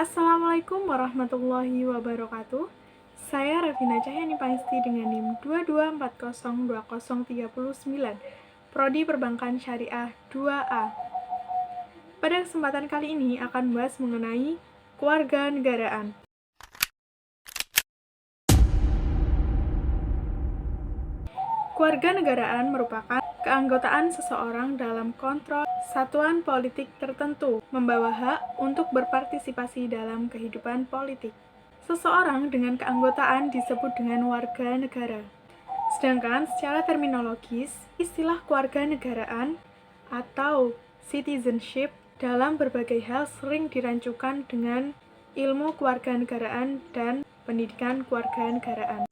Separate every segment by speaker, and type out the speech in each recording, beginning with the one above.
Speaker 1: Assalamualaikum warahmatullahi wabarakatuh. Saya Rafina Cahyani Paisti dengan NIM 22402039, Prodi Perbankan Syariah 2A. Pada kesempatan kali ini akan membahas mengenai kewarganegaraan. Kewarganegaraan merupakan keanggotaan seseorang dalam kontrol satuan politik tertentu, membawa hak untuk berpartisipasi dalam kehidupan politik. Seseorang dengan keanggotaan disebut dengan warga negara. Sedangkan secara terminologis, istilah kewarganegaraan atau citizenship dalam berbagai hal sering dirancukan dengan ilmu kewarganegaraan dan pendidikan kewarganegaraan.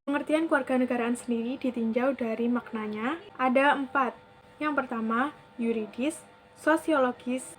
Speaker 1: Pengertian kewarganegaraan sendiri ditinjau dari maknanya, ada 4. Yang pertama, yuridis, sosiologis,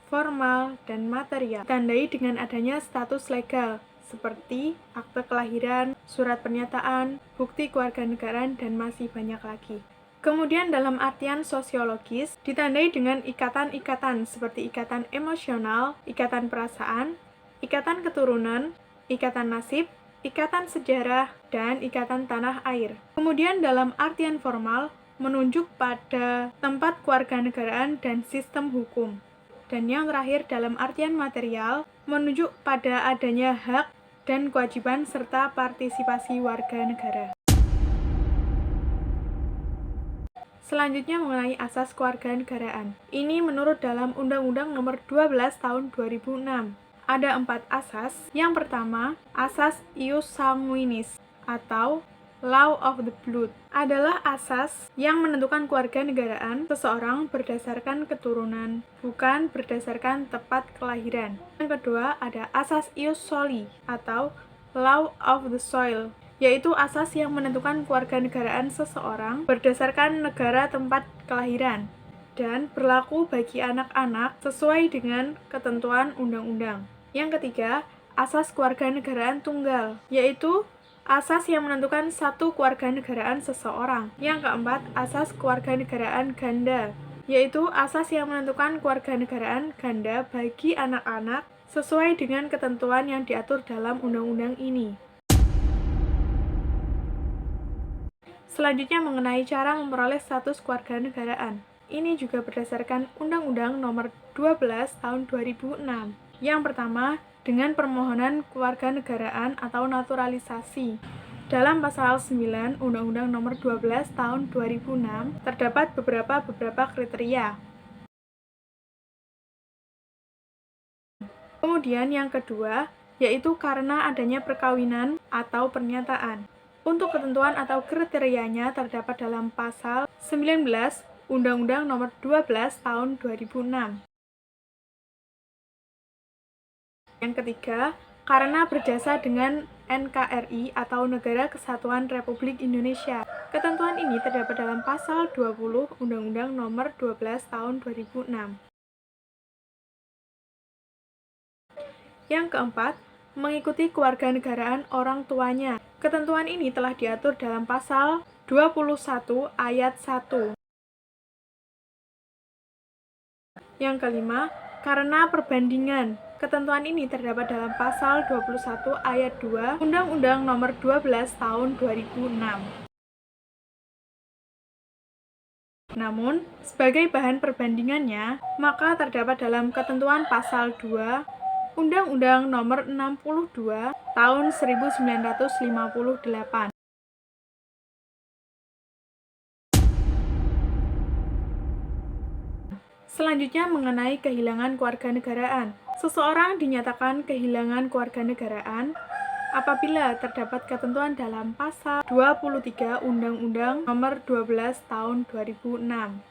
Speaker 1: formal, dan material. Ditandai dengan adanya status legal, seperti akte kelahiran, surat pernyataan, bukti kewarganegaraan, dan masih banyak lagi. Kemudian dalam artian sosiologis, ditandai dengan ikatan-ikatan seperti ikatan emosional, ikatan perasaan, ikatan keturunan, ikatan nasib, ikatan sejarah, dan ikatan tanah air. Kemudian dalam artian formal, menunjuk pada tempat kewarganegaraan dan sistem hukum. Dan yang terakhir dalam artian material, menunjuk pada adanya hak dan kewajiban serta partisipasi warga negara. Selanjutnya mengenai asas kewarganegaraan. Ini menurut dalam Undang-Undang Nomor 12 Tahun 2006. Ada 4 asas. Yang pertama, asas ius sanguinis atau law of the blood adalah asas yang menentukan kewarganegaraan seseorang berdasarkan keturunan, bukan berdasarkan tempat kelahiran. Yang kedua, ada asas ius soli atau law of the soil, yaitu asas yang menentukan kewarganegaraan seseorang berdasarkan negara tempat kelahiran dan berlaku bagi anak-anak sesuai dengan ketentuan undang-undang. Yang ketiga, asas kewarganegaraan tunggal, yaitu asas yang menentukan satu kewarganegaraan seseorang. Yang keempat, asas kewarganegaraan ganda, yaitu asas yang menentukan kewarganegaraan ganda bagi anak-anak sesuai dengan ketentuan yang diatur dalam undang-undang ini. Selanjutnya mengenai cara memperoleh status kewarganegaraan. Ini juga berdasarkan Undang-Undang Nomor 12 Tahun 2006. Yang pertama, dengan permohonan kewarganegaraan atau naturalisasi. Dalam pasal 9 Undang-Undang Nomor 12 Tahun 2006 terdapat beberapa kriteria. Kemudian yang kedua, yaitu karena adanya perkawinan atau pernyataan. Untuk ketentuan atau kriterianya terdapat dalam pasal 19 Undang-Undang Nomor 12 Tahun 2006. Yang ketiga, karena berjasa dengan NKRI atau Negara Kesatuan Republik Indonesia. Ketentuan ini terdapat dalam pasal 20 Undang-Undang Nomor 12 Tahun 2006. Yang keempat, mengikuti kewarganegaraan orang tuanya. Ketentuan ini telah diatur dalam pasal 21 ayat 1. Yang kelima, karena perbandingan. Ketentuan ini terdapat dalam pasal 21 ayat 2 Undang-Undang Nomor 12 Tahun 2006. Namun, sebagai bahan perbandingannya, maka terdapat dalam ketentuan pasal 2 Undang-Undang Nomor 62 Tahun 1958. Selanjutnya mengenai kehilangan kewarganegaraan. Seseorang dinyatakan kehilangan kewarganegaraan apabila terdapat ketentuan dalam pasal 23 Undang-Undang Nomor 12 Tahun 2006.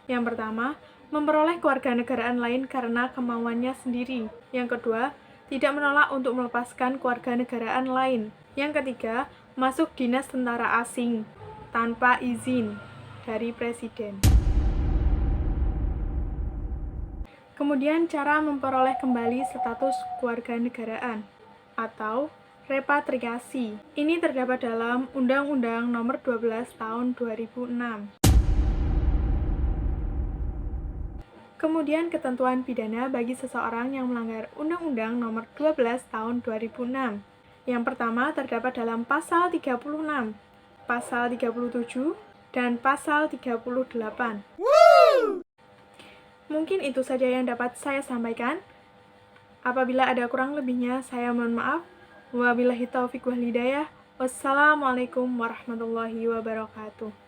Speaker 1: Yang pertama, memperoleh kewarganegaraan lain karena kemauannya sendiri. Yang kedua, tidak menolak untuk melepaskan kewarganegaraan lain. Yang ketiga, masuk dinas tentara asing tanpa izin dari presiden. Kemudian cara memperoleh kembali status kewarganegaraan atau repatriasi. Ini terdapat dalam Undang-Undang Nomor 12 Tahun 2006. Kemudian ketentuan pidana bagi seseorang yang melanggar Undang-Undang Nomor 12 Tahun 2006. Yang pertama terdapat dalam Pasal 36, Pasal 37, dan Pasal 38. Mungkin itu saja yang dapat saya sampaikan. Apabila ada kurang lebihnya, saya mohon maaf. Wabillahi taufiq wal hidayah. Wassalamualaikum warahmatullahi wabarakatuh.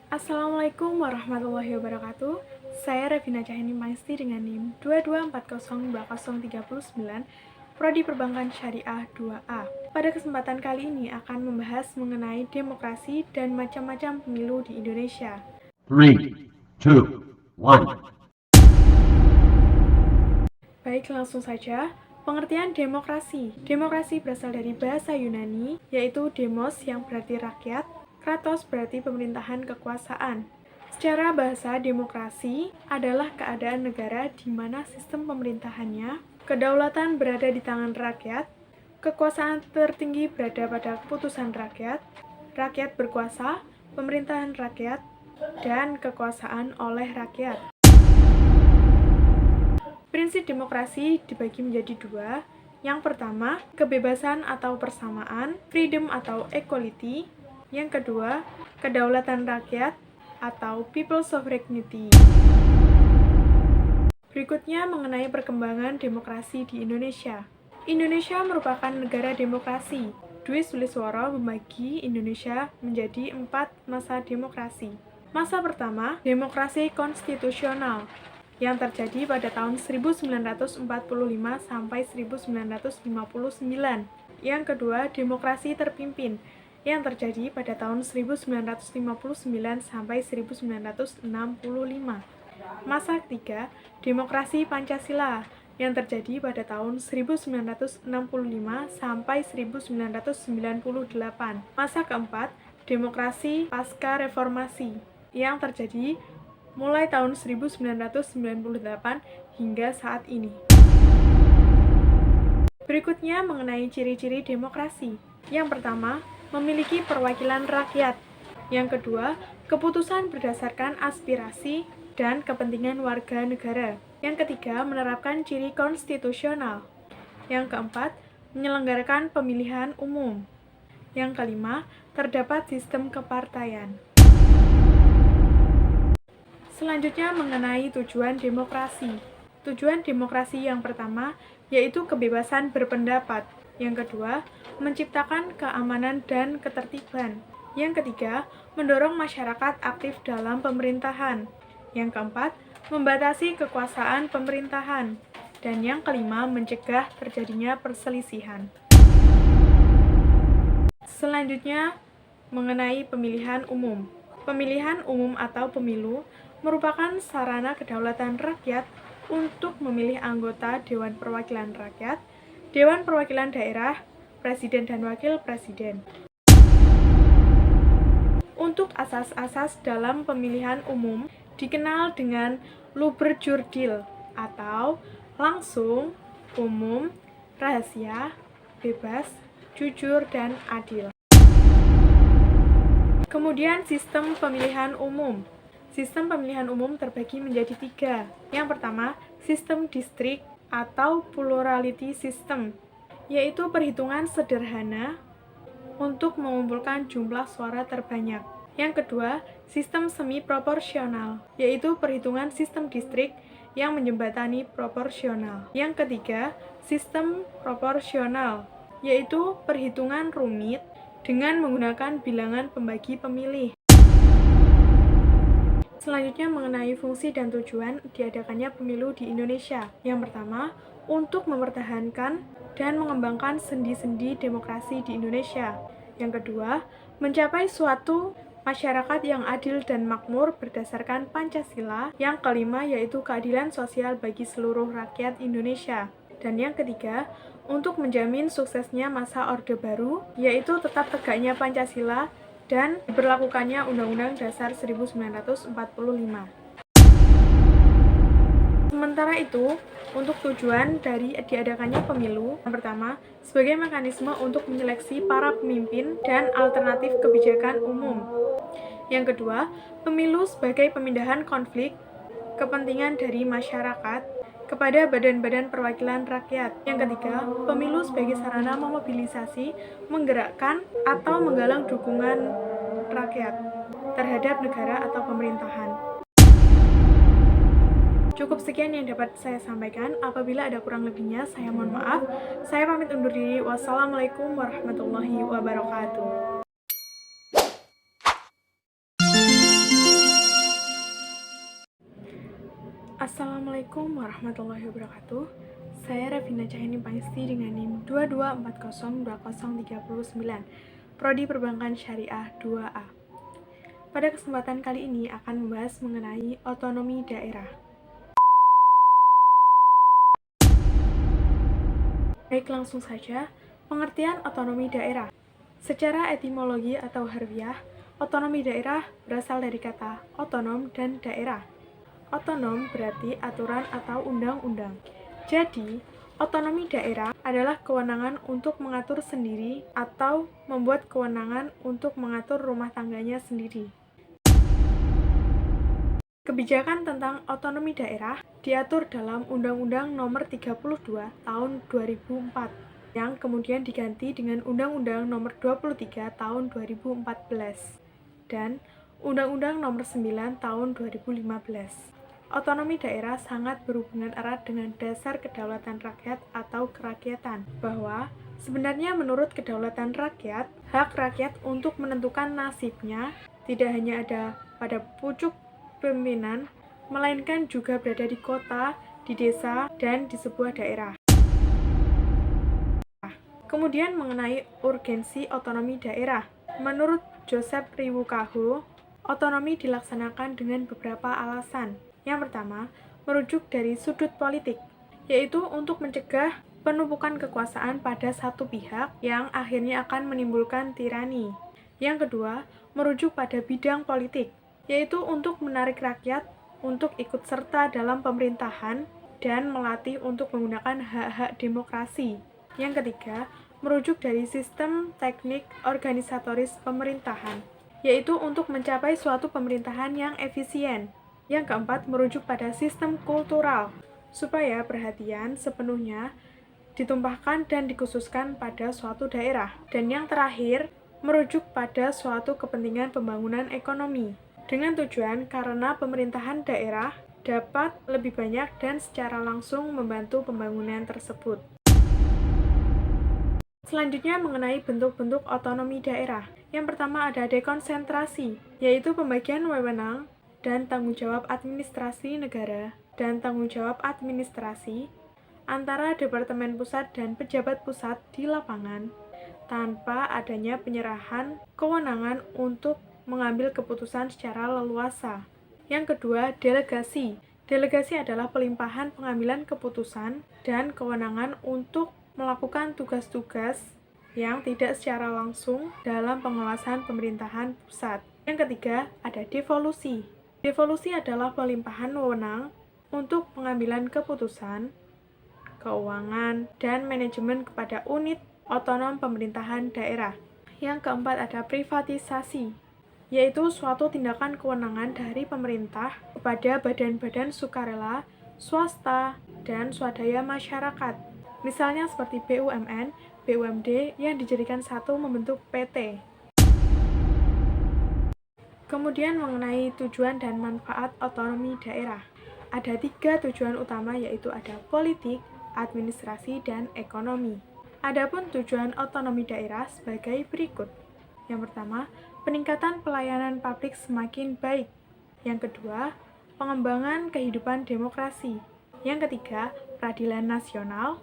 Speaker 1: Assalamualaikum warahmatullahi wabarakatuh. Saya Revina Cahyani Maisti dengan NIM 224020039, Prodi Perbankan Syariah 2A. Pada kesempatan kali ini akan membahas mengenai demokrasi dan macam-macam pemilu di Indonesia.
Speaker 2: 3, 2, 1.
Speaker 1: Baik, langsung saja. Pengertian demokrasi. Demokrasi berasal dari bahasa Yunani, yaitu demos yang berarti rakyat, kratos berarti pemerintahan kekuasaan. Secara bahasa, demokrasi adalah keadaan negara di mana sistem pemerintahannya, kedaulatan berada di tangan rakyat, kekuasaan tertinggi berada pada keputusan rakyat, rakyat berkuasa, pemerintahan rakyat, dan kekuasaan oleh rakyat. Prinsip demokrasi dibagi menjadi dua. Yang pertama, kebebasan atau persamaan, freedom atau equality. Yang kedua, kedaulatan rakyat atau people's sovereignty. Berikutnya mengenai perkembangan demokrasi di Indonesia. Indonesia merupakan negara demokrasi. Dwi Sulisworo membagi Indonesia menjadi 4 masa demokrasi. Masa pertama, demokrasi konstitusional, yang terjadi pada tahun 1945 sampai 1959. Yang kedua, demokrasi terpimpin, yang terjadi pada tahun 1959 sampai 1965. Masa ketiga, demokrasi Pancasila, yang terjadi pada tahun 1965 sampai 1998. Masa keempat, demokrasi pasca reformasi, yang terjadi mulai tahun 1998 hingga saat ini. Berikutnya mengenai ciri-ciri demokrasi. Yang pertama, memiliki perwakilan rakyat. Yang kedua, keputusan berdasarkan aspirasi dan kepentingan warga negara. Yang ketiga, menerapkan ciri konstitusional. Yang keempat, menyelenggarakan pemilihan umum. Yang kelima, terdapat sistem kepartaian. Selanjutnya mengenai tujuan demokrasi. Tujuan demokrasi yang pertama yaitu kebebasan berpendapat. Yang kedua, menciptakan keamanan dan ketertiban. Yang ketiga, mendorong masyarakat aktif dalam pemerintahan. Yang keempat, membatasi kekuasaan pemerintahan. Dan yang kelima, mencegah terjadinya perselisihan. Selanjutnya, mengenai pemilihan umum. Pemilihan umum atau pemilu merupakan sarana kedaulatan rakyat untuk memilih anggota Dewan Perwakilan Rakyat, Dewan Perwakilan Daerah, Presiden dan Wakil Presiden. Untuk asas-asas dalam pemilihan umum dikenal dengan luberjurdil atau langsung, umum, rahasia, bebas, jujur, dan adil. Kemudian sistem pemilihan umum. Sistem pemilihan umum terbagi menjadi 3. Yang pertama, sistem distrik atau plurality system, yaitu perhitungan sederhana untuk mengumpulkan jumlah suara terbanyak. Yang kedua, sistem semi proporsional, yaitu perhitungan sistem distrik yang menjembatani proporsional. Yang ketiga, sistem proporsional, yaitu perhitungan rumit dengan menggunakan bilangan pembagi pemilih. Selanjutnya mengenai fungsi dan tujuan diadakannya pemilu di Indonesia. Yang pertama, untuk mempertahankan dan mengembangkan sendi-sendi demokrasi di Indonesia. Yang kedua, mencapai suatu masyarakat yang adil dan makmur berdasarkan Pancasila. Yang kelima, yaitu keadilan sosial bagi seluruh rakyat Indonesia. Dan yang ketiga, untuk menjamin suksesnya masa Orde Baru, yaitu tetap tegaknya Pancasila dan diberlakukannya Undang-Undang Dasar 1945. Sementara itu, untuk tujuan dari diadakannya pemilu, yang pertama, sebagai mekanisme untuk menyeleksi para pemimpin dan alternatif kebijakan umum. Yang kedua, pemilu sebagai pemindahan konflik kepentingan dari masyarakat kepada badan-badan perwakilan rakyat. Yang ketiga, pemilu sebagai sarana memobilisasi, menggerakkan, atau menggalang dukungan rakyat terhadap negara atau pemerintahan. Cukup sekian yang dapat saya sampaikan. Apabila ada kurang lebihnya, saya mohon maaf. Saya pamit undur diri. Wassalamualaikum warahmatullahi wabarakatuh. Assalamualaikum warahmatullahi wabarakatuh. Saya Ravina Cahyani Pangesti dengan NIM 22402039, Prodi Perbankan Syariah 2A. Pada kesempatan kali ini akan membahas mengenai otonomi daerah. Baik, langsung saja. Pengertian otonomi daerah. Secara etimologi atau harfiah, otonomi daerah berasal dari kata otonom dan daerah. Otonom berarti aturan atau undang-undang. Jadi, otonomi daerah adalah kewenangan untuk mengatur sendiri atau membuat kewenangan untuk mengatur rumah tangganya sendiri. Kebijakan tentang otonomi daerah diatur dalam Undang-Undang Nomor 32 Tahun 2004 yang kemudian diganti dengan Undang-Undang Nomor 23 Tahun 2014 dan Undang-Undang Nomor 9 Tahun 2015. Otonomi daerah sangat berhubungan erat dengan dasar kedaulatan rakyat atau kerakyatan, bahwa sebenarnya menurut kedaulatan rakyat, hak rakyat untuk menentukan nasibnya tidak hanya ada pada pucuk pimpinan, melainkan juga berada di kota, di desa, dan di sebuah daerah. Kemudian mengenai urgensi otonomi daerah. Menurut Joseph Riwukahu, otonomi dilaksanakan dengan beberapa alasan. Yang pertama, merujuk dari sudut politik, yaitu untuk mencegah penumpukan kekuasaan pada satu pihak yang akhirnya akan menimbulkan tirani. Yang kedua, merujuk pada bidang politik, yaitu untuk menarik rakyat untuk ikut serta dalam pemerintahan dan melatih untuk menggunakan hak-hak demokrasi. Yang ketiga, merujuk dari sistem teknik organisatoris pemerintahan, yaitu untuk mencapai suatu pemerintahan yang efisien. Yang keempat, merujuk pada sistem kultural, supaya perhatian sepenuhnya ditumpahkan dan dikhususkan pada suatu daerah. Dan yang terakhir, merujuk pada suatu kepentingan pembangunan ekonomi, dengan tujuan karena pemerintahan daerah dapat lebih banyak dan secara langsung membantu pembangunan tersebut. Selanjutnya mengenai bentuk-bentuk otonomi daerah. Yang pertama ada dekonsentrasi, yaitu pembagian wewenang dan tanggung jawab administrasi negara dan tanggung jawab administrasi antara Departemen Pusat dan pejabat pusat di lapangan, tanpa adanya penyerahan kewenangan untuk mengambil keputusan secara leluasa. Yang kedua, delegasi. Delegasi adalah pelimpahan pengambilan keputusan dan kewenangan untuk melakukan tugas-tugas yang tidak secara langsung dalam pengawasan pemerintahan pusat. Yang ketiga, ada devolusi. Devolusi adalah pelimpahan wewenang untuk pengambilan keputusan, keuangan, dan manajemen kepada unit otonom pemerintahan daerah. Yang keempat, ada privatisasi, yaitu suatu tindakan kewenangan dari pemerintah kepada badan-badan sukarela, swasta, dan swadaya masyarakat. Misalnya seperti BUMN, BUMD yang dijadikan satu membentuk PT. Kemudian mengenai tujuan dan manfaat otonomi daerah. Ada 3 tujuan utama, yaitu ada politik, administrasi, dan ekonomi. Adapun tujuan otonomi daerah sebagai berikut. Yang pertama, peningkatan pelayanan publik semakin baik. Yang kedua, pengembangan kehidupan demokrasi. Yang ketiga, peradilan nasional.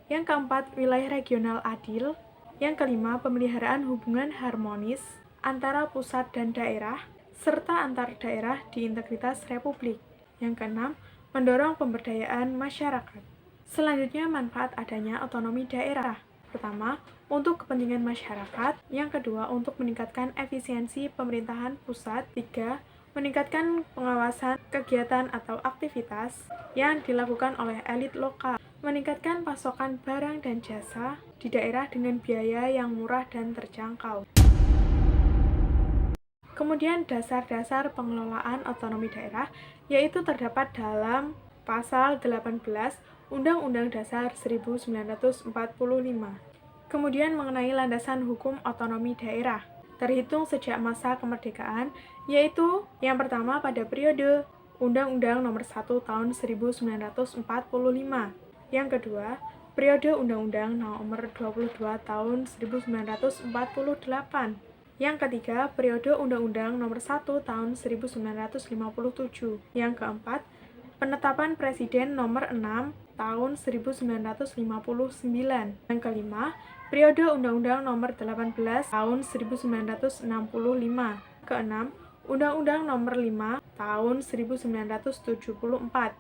Speaker 1: Yang keempat, wilayah regional adil. Yang kelima, pemeliharaan hubungan harmonis antara pusat dan daerah, serta antar daerah di integritas republik. Yang keenam, mendorong pemberdayaan masyarakat. Selanjutnya, manfaat adanya otonomi daerah. Pertama, untuk kepentingan masyarakat. Yang kedua, untuk meningkatkan efisiensi pemerintahan pusat. 3, meningkatkan pengawasan kegiatan atau aktivitas yang dilakukan oleh elit lokal, meningkatkan pasokan barang dan jasa di daerah dengan biaya yang murah dan terjangkau. Kemudian dasar-dasar pengelolaan otonomi daerah yaitu terdapat dalam Pasal 18 Undang-Undang Dasar 1945. Kemudian mengenai landasan hukum otonomi daerah terhitung sejak masa kemerdekaan, yaitu yang pertama pada periode Undang-Undang Nomor 1 Tahun 1945. Yang kedua, periode Undang-Undang Nomor 22 Tahun 1948. Yang ketiga, periode Undang-Undang Nomor 1 Tahun 1957. Yang keempat, penetapan Presiden Nomor 6 Tahun 1959. Yang kelima, periode Undang-Undang Nomor 18 Tahun 1965. Keenam, Undang-Undang Nomor 5 Tahun 1974.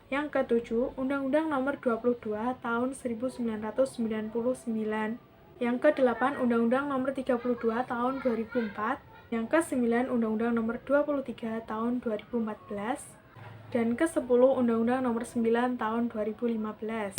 Speaker 1: Yang ketujuh, Undang-Undang Nomor 22 Tahun 1999. Yang kedelapan, Undang-Undang Nomor 32 Tahun 2004. Yang kesembilan, Undang-Undang Nomor 23 Tahun 2014. Dan ke-10 Undang-Undang Nomor 9 Tahun 2015.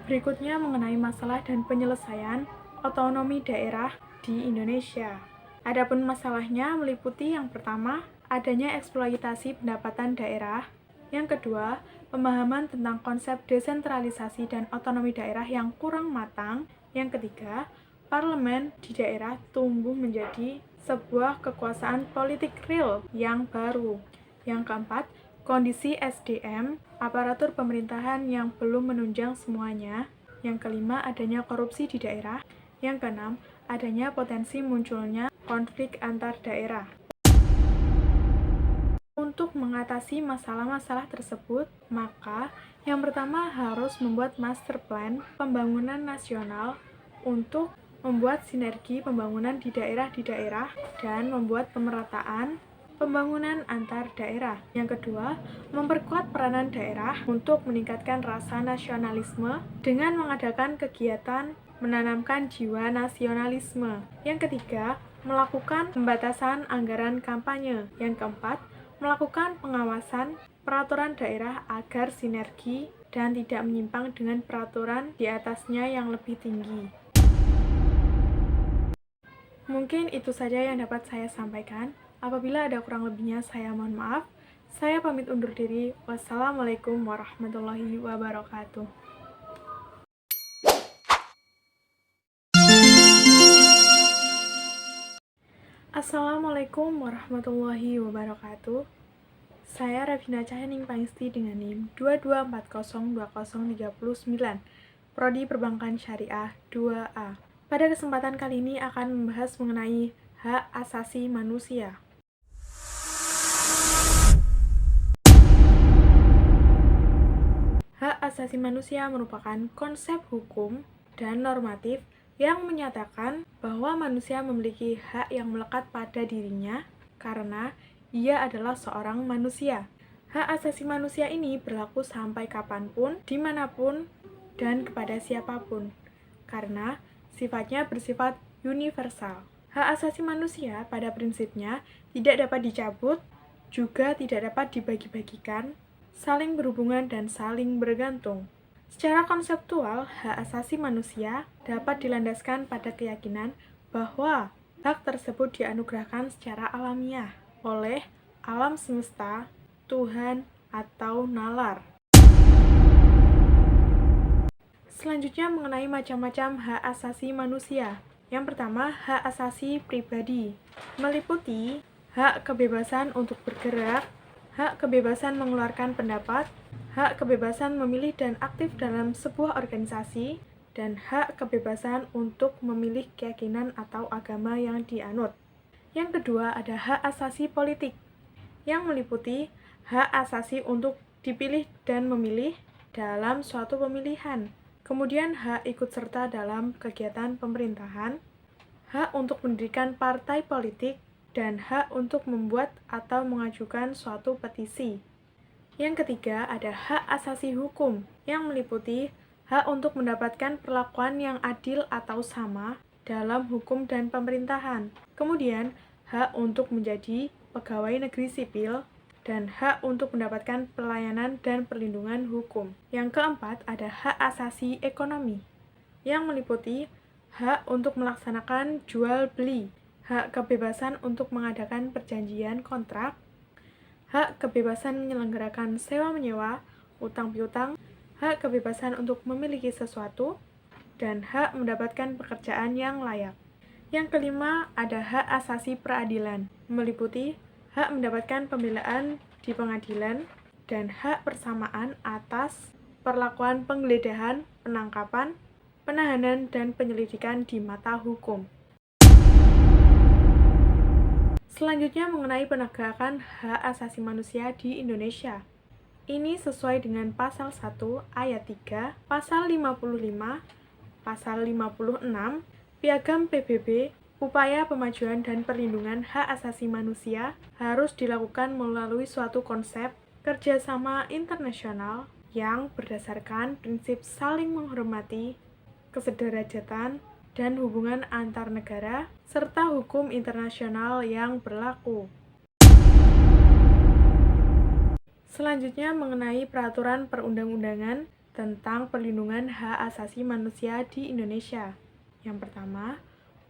Speaker 1: Berikutnya mengenai masalah dan penyelesaian otonomi daerah di Indonesia. Adapun masalahnya meliputi yang pertama, adanya eksploitasi pendapatan daerah. Yang kedua, pemahaman tentang konsep desentralisasi dan otonomi daerah yang kurang matang. Yang ketiga, parlemen di daerah tumbuh menjadi sebuah kekuasaan politik real yang baru. Yang keempat, kondisi SDM, aparatur pemerintahan yang belum menunjang semuanya. Yang kelima, adanya korupsi di daerah. Yang keenam, adanya potensi munculnya konflik antar daerah. Untuk mengatasi masalah-masalah tersebut, maka yang pertama harus membuat master plan pembangunan nasional untuk membuat sinergi pembangunan di daerah dan membuat pemerataan pembangunan antar daerah. Yang kedua, memperkuat peranan daerah untuk meningkatkan rasa nasionalisme dengan mengadakan kegiatan menanamkan jiwa nasionalisme. Yang ketiga, melakukan pembatasan anggaran kampanye. Yang keempat, melakukan pengawasan peraturan daerah agar sinergi dan tidak menyimpang dengan peraturan di atasnya yang lebih tinggi. Mungkin itu saja yang dapat saya sampaikan. Apabila ada kurang lebihnya, saya mohon maaf. Saya pamit undur diri. Wassalamualaikum warahmatullahi wabarakatuh. Assalamualaikum warahmatullahi wabarakatuh. Saya Revina Cahyaning Pangesti dengan NIM 224020309, Prodi Perbankan Syariah 2A. Pada kesempatan kali ini akan membahas mengenai hak asasi manusia. Hak asasi manusia merupakan konsep hukum dan normatif yang menyatakan bahwa manusia memiliki hak yang melekat pada dirinya karena ia adalah seorang manusia. Hak asasi manusia ini berlaku sampai kapanpun, dimanapun, dan kepada siapapun, karena sifatnya bersifat universal. Hak asasi manusia pada prinsipnya tidak dapat dicabut, juga tidak dapat dibagi-bagikan, saling berhubungan dan saling bergantung. Secara konseptual, hak asasi manusia dapat dilandaskan pada keyakinan bahwa hak tersebut dianugerahkan secara alamiah oleh alam semesta, Tuhan, atau nalar. Selanjutnya mengenai macam-macam hak asasi manusia. Yang pertama, hak asasi pribadi, meliputi hak kebebasan untuk bergerak, hak kebebasan mengeluarkan pendapat, hak kebebasan memilih dan aktif dalam sebuah organisasi, dan hak kebebasan untuk memilih keyakinan atau agama yang dianut. Yang kedua, ada hak asasi politik, yang meliputi hak asasi untuk dipilih dan memilih dalam suatu pemilihan. Kemudian hak ikut serta dalam kegiatan pemerintahan, hak untuk mendirikan partai politik, dan hak untuk membuat atau mengajukan suatu petisi. Yang ketiga, ada hak asasi hukum, yang meliputi hak untuk mendapatkan perlakuan yang adil atau sama dalam hukum dan pemerintahan. Kemudian, hak untuk menjadi pegawai negeri sipil, dan hak untuk mendapatkan pelayanan dan perlindungan hukum. Yang keempat, ada hak asasi ekonomi, yang meliputi hak untuk melaksanakan jual beli, hak kebebasan untuk mengadakan perjanjian kontrak, hak kebebasan menyelenggarakan sewa-menyewa, utang piutang, hak kebebasan untuk memiliki sesuatu, dan hak mendapatkan pekerjaan yang layak. Yang kelima, ada hak asasi peradilan, meliputi hak mendapatkan pembelaan di pengadilan, dan hak persamaan atas perlakuan penggeledahan, penangkapan, penahanan, dan penyelidikan di mata hukum. Selanjutnya mengenai penegakan hak asasi manusia di Indonesia. Ini sesuai dengan pasal 1 ayat 3, pasal 55, pasal 56, Piagam PBB, upaya pemajuan dan perlindungan hak asasi manusia harus dilakukan melalui suatu konsep kerjasama internasional yang berdasarkan prinsip saling menghormati, kesederajatan, dan hubungan antar negara, serta hukum internasional yang berlaku. Selanjutnya mengenai peraturan perundang-undangan tentang perlindungan hak asasi manusia di Indonesia. Yang pertama,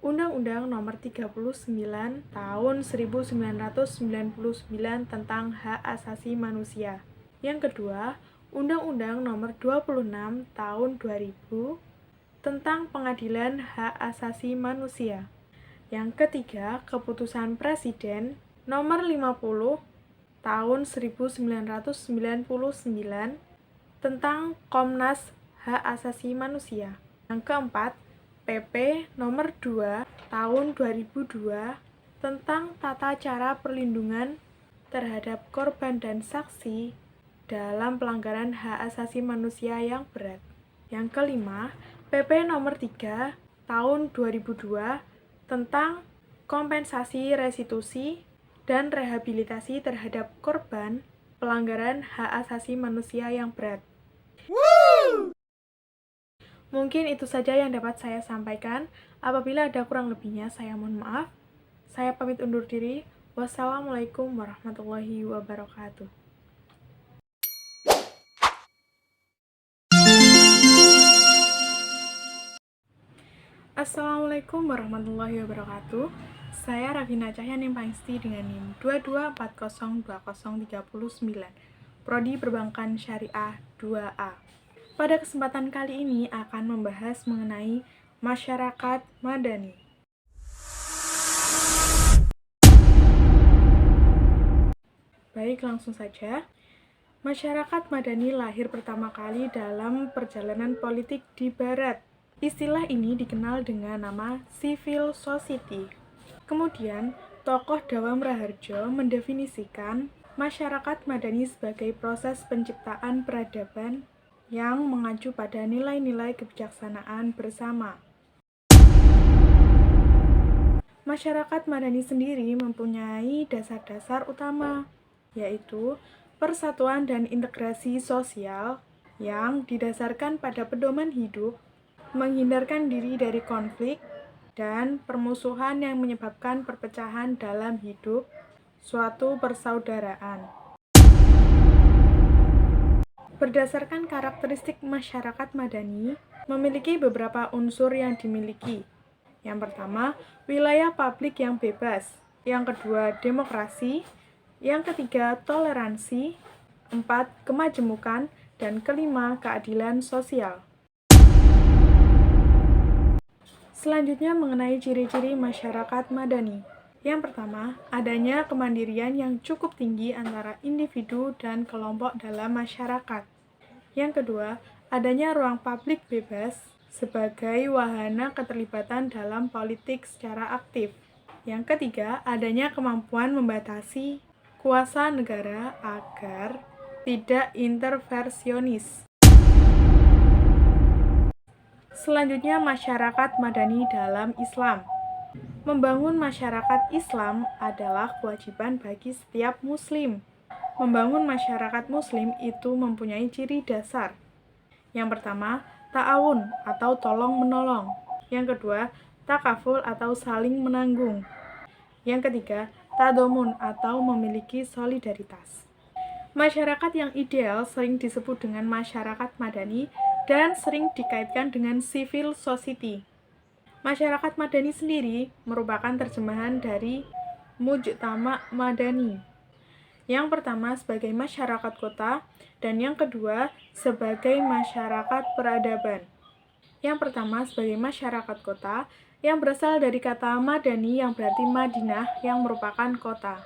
Speaker 1: Undang-Undang Nomor 39 Tahun 1999 tentang Hak Asasi Manusia. Yang kedua, Undang-Undang Nomor 26 Tahun 2000 tentang Pengadilan Hak Asasi Manusia. Yang ketiga, Keputusan Presiden Nomor 50 Tahun 1999 tentang Komnas Hak Asasi Manusia. Yang keempat, PP Nomor 2 Tahun 2002 tentang tata cara perlindungan terhadap korban dan saksi dalam pelanggaran hak asasi manusia yang berat. Yang kelima, PP Nomor 3 Tahun 2002 tentang kompensasi restitusi dan rehabilitasi terhadap korban pelanggaran hak asasi manusia yang berat. Mungkin itu saja yang dapat saya sampaikan. Apabila ada kurang lebihnya, saya mohon maaf. Saya pamit undur diri. Wassalamualaikum warahmatullahi wabarakatuh. Assalamualaikum warahmatullahi wabarakatuh. Saya Ravina Cahyaning Pangsti dengan NIM 22402039, Prodi Perbankan Syariah 2A. Pada kesempatan kali ini akan membahas mengenai masyarakat madani. Baik, langsung saja. Masyarakat madani lahir pertama kali dalam perjalanan politik di Barat. Istilah ini dikenal dengan nama civil society. Kemudian, tokoh Dawam Raharjo mendefinisikan masyarakat madani sebagai proses penciptaan peradaban yang mengacu pada nilai-nilai kebijaksanaan bersama. Masyarakat madani sendiri mempunyai dasar-dasar utama, yaitu persatuan dan integrasi sosial yang didasarkan pada pedoman hidup, menghindarkan diri dari konflik, dan permusuhan yang menyebabkan perpecahan dalam hidup, suatu persaudaraan. Berdasarkan karakteristik masyarakat madani, memiliki beberapa unsur yang dimiliki. Yang pertama, wilayah publik yang bebas. Yang kedua, demokrasi. Yang ketiga, toleransi. 4, kemajemukan. Dan kelima, keadilan sosial. Selanjutnya mengenai ciri-ciri masyarakat madani. Yang pertama, adanya kemandirian yang cukup tinggi antara individu dan kelompok dalam masyarakat. Yang kedua, adanya ruang publik bebas sebagai wahana keterlibatan dalam politik secara aktif. Yang ketiga, adanya kemampuan membatasi kuasa negara agar tidak intervensionis. Selanjutnya, masyarakat madani dalam Islam. Membangun masyarakat Islam adalah kewajiban bagi setiap muslim. Membangun masyarakat muslim itu mempunyai ciri dasar. Yang pertama, ta'awun atau tolong-menolong. Yang kedua, takaful atau saling menanggung. Yang ketiga, tadomun atau memiliki solidaritas. Masyarakat yang ideal sering disebut dengan masyarakat madani dan sering dikaitkan dengan civil society. Masyarakat madani sendiri merupakan terjemahan dari mujtama madani. Yang pertama sebagai masyarakat kota dan yang kedua sebagai masyarakat peradaban. Yang pertama sebagai masyarakat kota yang berasal dari kata madani yang berarti Madinah yang merupakan kota.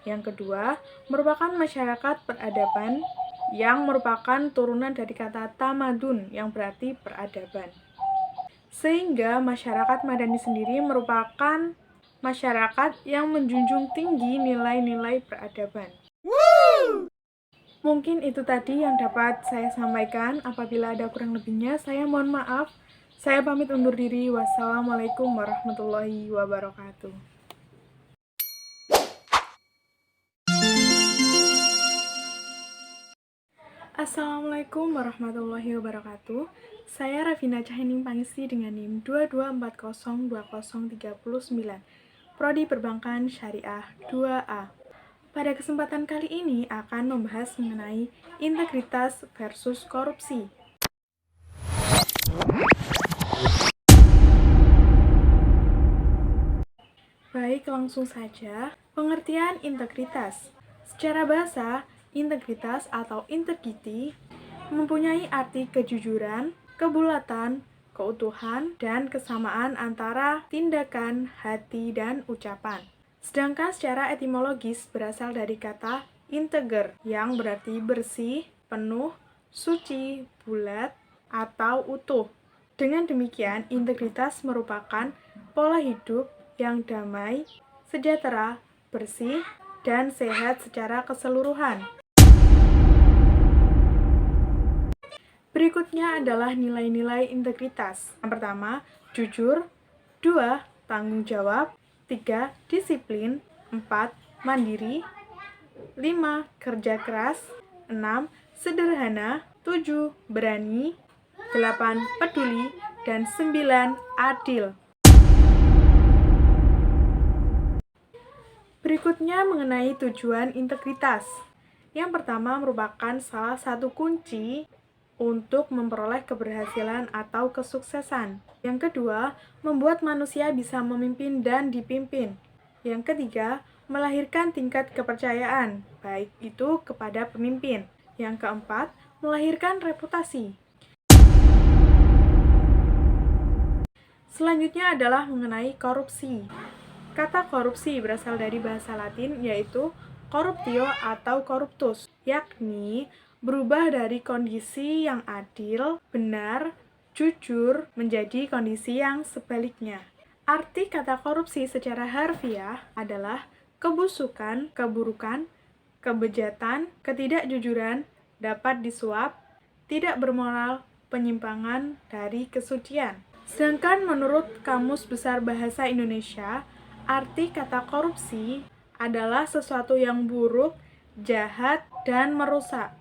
Speaker 1: Yang kedua merupakan masyarakat peradaban yang merupakan turunan dari kata tamadun yang berarti peradaban. Sehingga masyarakat madani sendiri merupakan masyarakat yang menjunjung tinggi nilai-nilai peradaban. Mungkin itu tadi yang dapat saya sampaikan. Apabila ada kurang lebihnya, saya mohon maaf. Saya pamit undur diri. Wassalamualaikum warahmatullahi wabarakatuh. Assalamualaikum warahmatullahi wabarakatuh. Saya Ravina Cahining Pangisi dengan NIM 224020309, Prodi Perbankan Syariah 2A. Pada kesempatan kali ini akan membahas mengenai integritas versus korupsi. Baik, langsung saja. Pengertian integritas. Secara bahasa, integritas atau integrity mempunyai arti kejujuran, kebulatan, keutuhan, dan kesamaan antara tindakan, hati, dan ucapan. Sedangkan secara etimologis berasal dari kata integer yang berarti bersih, penuh, suci, bulat, atau utuh. Dengan demikian, integritas merupakan pola hidup yang damai, sejahtera, bersih, dan sehat secara keseluruhan. Berikutnya adalah nilai-nilai integritas. Yang pertama, jujur. 2. Tanggung jawab. 3. Disiplin. 4. Mandiri. 5. Kerja keras. 6. Sederhana. 7. Berani. 8. Peduli. Dan 9. Adil. Berikutnya mengenai tujuan integritas. Yang pertama merupakan salah satu kunci untuk memperoleh keberhasilan atau kesuksesan. Yang kedua, membuat manusia bisa memimpin dan dipimpin. Yang ketiga, melahirkan tingkat kepercayaan, baik itu kepada pemimpin. Yang keempat, melahirkan reputasi. Selanjutnya adalah mengenai korupsi. Kata korupsi berasal dari bahasa Latin yaitu corruptio atau corruptus, yakni berubah dari kondisi yang adil, benar, jujur menjadi kondisi yang sebaliknya. Arti kata korupsi secara harfiah adalah kebusukan, keburukan, kebejatan, ketidakjujuran, dapat disuap, tidak bermoral, penyimpangan dari kesucian. Sedangkan menurut Kamus Besar Bahasa Indonesia, arti kata korupsi adalah sesuatu yang buruk, jahat, dan merusak.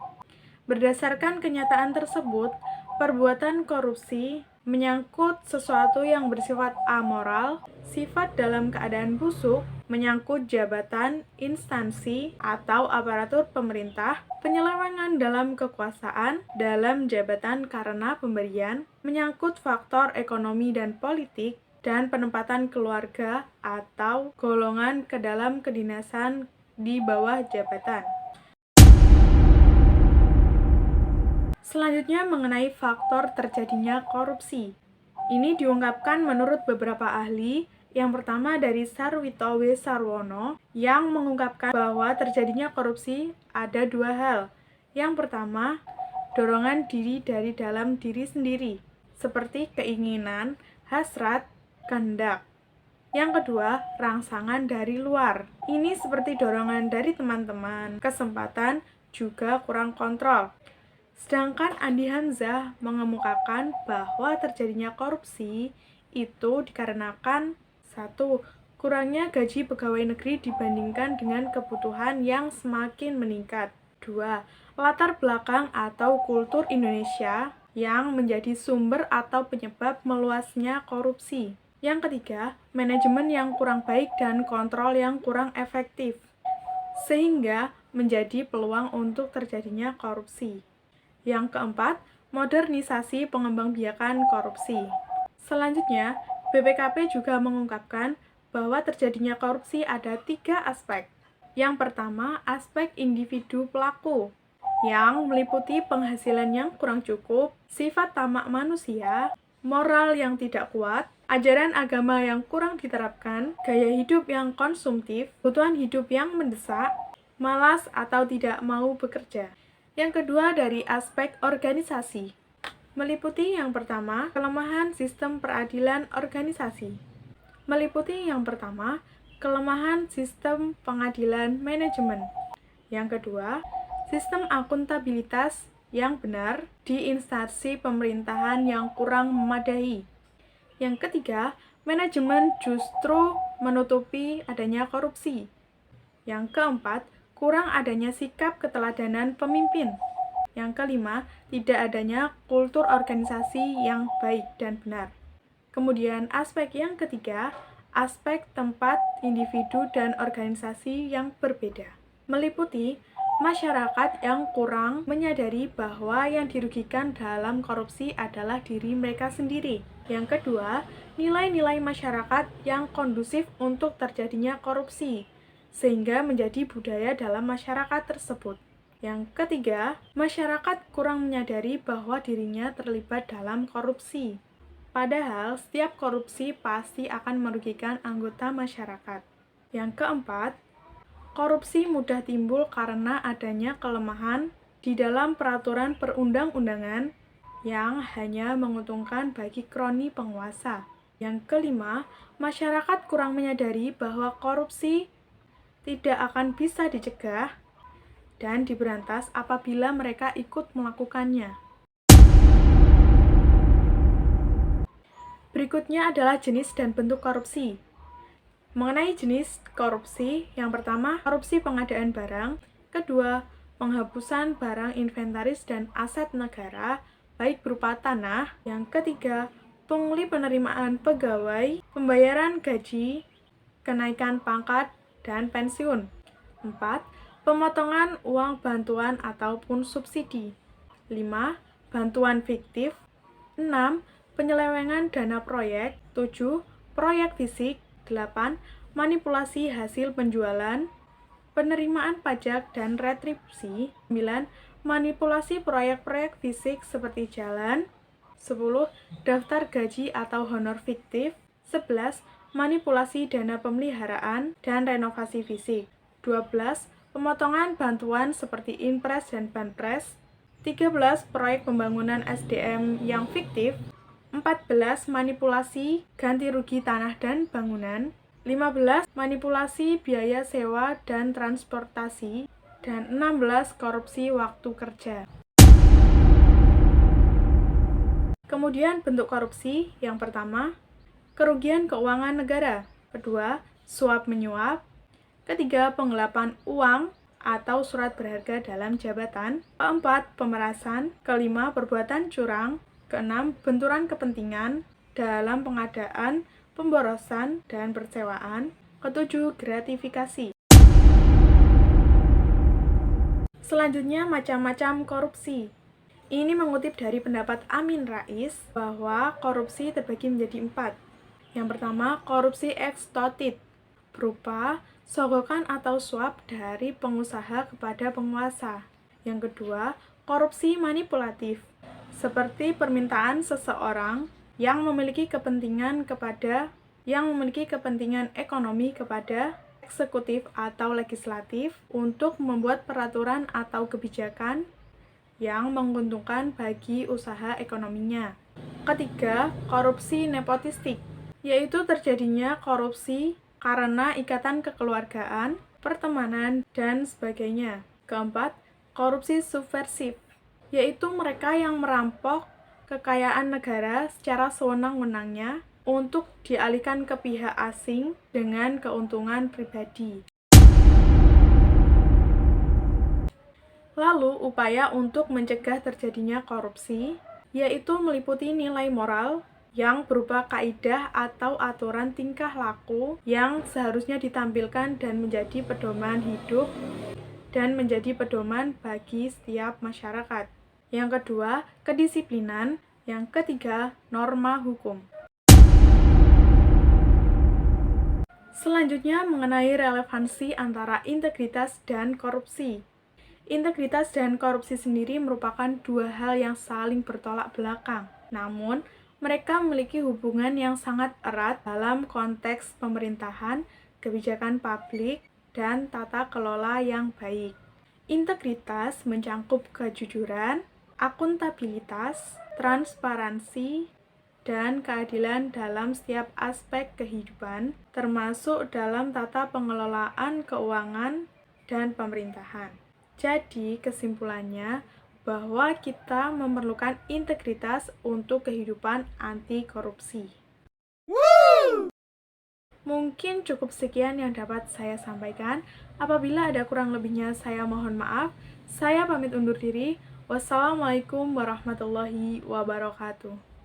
Speaker 1: Berdasarkan kenyataan tersebut, perbuatan korupsi menyangkut sesuatu yang bersifat amoral, sifat dalam keadaan busuk, menyangkut jabatan, instansi, atau aparatur pemerintah, penyelewengan dalam kekuasaan, dalam jabatan karena pemberian, menyangkut faktor ekonomi dan politik, dan penempatan keluarga atau golongan ke dalam kedinasan di bawah jabatan. Selanjutnya mengenai faktor terjadinya korupsi. Ini diungkapkan menurut beberapa ahli. Yang pertama dari Sarwito W. Sarwono yang mengungkapkan bahwa terjadinya korupsi ada dua hal. Yang pertama, dorongan diri dari dalam diri sendiri, seperti keinginan, hasrat, kehendak. Yang kedua, rangsangan dari luar. Ini seperti dorongan dari teman-teman, kesempatan, juga kurang kontrol. Sedangkan Andi Hamzah mengemukakan bahwa terjadinya korupsi itu dikarenakan 1. Kurangnya gaji pegawai negeri dibandingkan dengan kebutuhan yang semakin meningkat. 2. Latar belakang atau kultur Indonesia yang menjadi sumber atau penyebab meluasnya korupsi. Yang ketiga, manajemen yang kurang baik dan kontrol yang kurang efektif, sehingga menjadi peluang untuk terjadinya korupsi. Yang keempat, modernisasi pengembangbiakan korupsi. Selanjutnya, BPKP juga mengungkapkan bahwa terjadinya korupsi ada 3 aspek. Yang pertama, aspek individu pelaku, yang meliputi penghasilan yang kurang cukup, sifat tamak manusia, moral yang tidak kuat, ajaran agama yang kurang diterapkan, gaya hidup yang konsumtif, kebutuhan hidup yang mendesak, malas atau tidak mau bekerja. Yang kedua dari aspek organisasi, meliputi yang pertama, kelemahan sistem peradilan organisasi. Meliputi yang pertama, kelemahan sistem pengadilan manajemen. Yang kedua, sistem akuntabilitas yang benar di instansi pemerintahan yang kurang memadai. Yang ketiga, manajemen justru menutupi adanya korupsi. Yang keempat, kurang adanya sikap keteladanan pemimpin. Yang kelima, tidak adanya kultur organisasi yang baik dan benar. Kemudian aspek yang ketiga, aspek tempat individu dan organisasi yang berbeda. Meliputi masyarakat yang kurang menyadari bahwa yang dirugikan dalam korupsi adalah diri mereka sendiri. Yang kedua, nilai-nilai masyarakat yang kondusif untuk terjadinya korupsi, sehingga menjadi budaya dalam masyarakat tersebut. Yang ketiga, masyarakat kurang menyadari bahwa dirinya terlibat dalam korupsi. Padahal, setiap korupsi pasti akan merugikan anggota masyarakat. Yang keempat, korupsi mudah timbul karena adanya kelemahan di dalam peraturan perundang-undangan yang hanya menguntungkan bagi kroni penguasa. Yang kelima, masyarakat kurang menyadari bahwa korupsi tidak akan bisa dicegah dan diberantas apabila mereka ikut melakukannya. Berikutnya adalah jenis dan bentuk korupsi. Mengenai jenis korupsi, yang pertama, korupsi pengadaan barang, kedua, penghapusan barang inventaris dan aset negara, baik berupa tanah, yang ketiga, pungli penerimaan pegawai, pembayaran gaji, kenaikan pangkat, dan pensiun. 4. Pemotongan uang bantuan ataupun subsidi. 5. Bantuan fiktif. 6. Penyelewengan dana proyek. 7. Proyek fisik. 8. Manipulasi hasil penjualan, penerimaan pajak dan retribusi. 9. Manipulasi proyek-proyek fisik seperti jalan. 10. Daftar gaji atau honor fiktif. 11. Manipulasi dana pemeliharaan dan renovasi fisik. 12. Pemotongan bantuan seperti Inpres dan Banpres. 13. Proyek pembangunan SDM yang fiktif. 14. Manipulasi ganti rugi tanah dan bangunan. 15. Manipulasi biaya sewa dan transportasi. Dan 16. Korupsi waktu kerja. Kemudian bentuk korupsi, yang pertama, kerugian keuangan negara. Kedua, suap menyuap. Ketiga, penggelapan uang atau surat berharga dalam jabatan. Keempat, pemerasan. Kelima, perbuatan curang. Keenam, benturan kepentingan dalam pengadaan, pemborosan, dan persewaan. Ketujuh, gratifikasi. Selanjutnya, macam-macam korupsi. Ini mengutip dari pendapat Amin Rais bahwa korupsi terbagi menjadi 4. Yang pertama, korupsi eksploitif, berupa sogokan atau suap dari pengusaha kepada penguasa. Yang kedua, korupsi manipulatif, seperti permintaan seseorang yang memiliki kepentingan ekonomi kepada eksekutif atau legislatif untuk membuat peraturan atau kebijakan yang menguntungkan bagi usaha ekonominya. Ketiga, korupsi nepotistik, yaitu terjadinya korupsi karena ikatan kekeluargaan, pertemanan, dan sebagainya. Keempat, korupsi subversif, yaitu mereka yang merampok kekayaan negara secara sewenang-wenangnya untuk dialihkan ke pihak asing dengan keuntungan pribadi. Lalu, upaya untuk mencegah terjadinya korupsi, yaitu meliputi nilai moral yang berupa kaidah atau aturan tingkah laku yang seharusnya ditampilkan dan menjadi pedoman hidup dan menjadi pedoman bagi setiap masyarakat. Yang kedua, kedisiplinan. Yang ketiga, norma hukum. Selanjutnya mengenai relevansi antara integritas dan korupsi. Integritas dan korupsi sendiri merupakan dua hal yang saling bertolak belakang. Namun, mereka memiliki hubungan yang sangat erat dalam konteks pemerintahan, kebijakan publik, dan tata kelola yang baik. Integritas mencangkup kejujuran, akuntabilitas, transparansi, dan keadilan dalam setiap aspek kehidupan, termasuk dalam tata pengelolaan keuangan dan pemerintahan. Jadi, kesimpulannya bahwa kita memerlukan integritas untuk kehidupan anti korupsi. Mungkin cukup sekian yang dapat saya sampaikan. Apabila ada kurang lebihnya, saya mohon maaf. Saya pamit undur diri. Wassalamualaikum warahmatullahi wabarakatuh.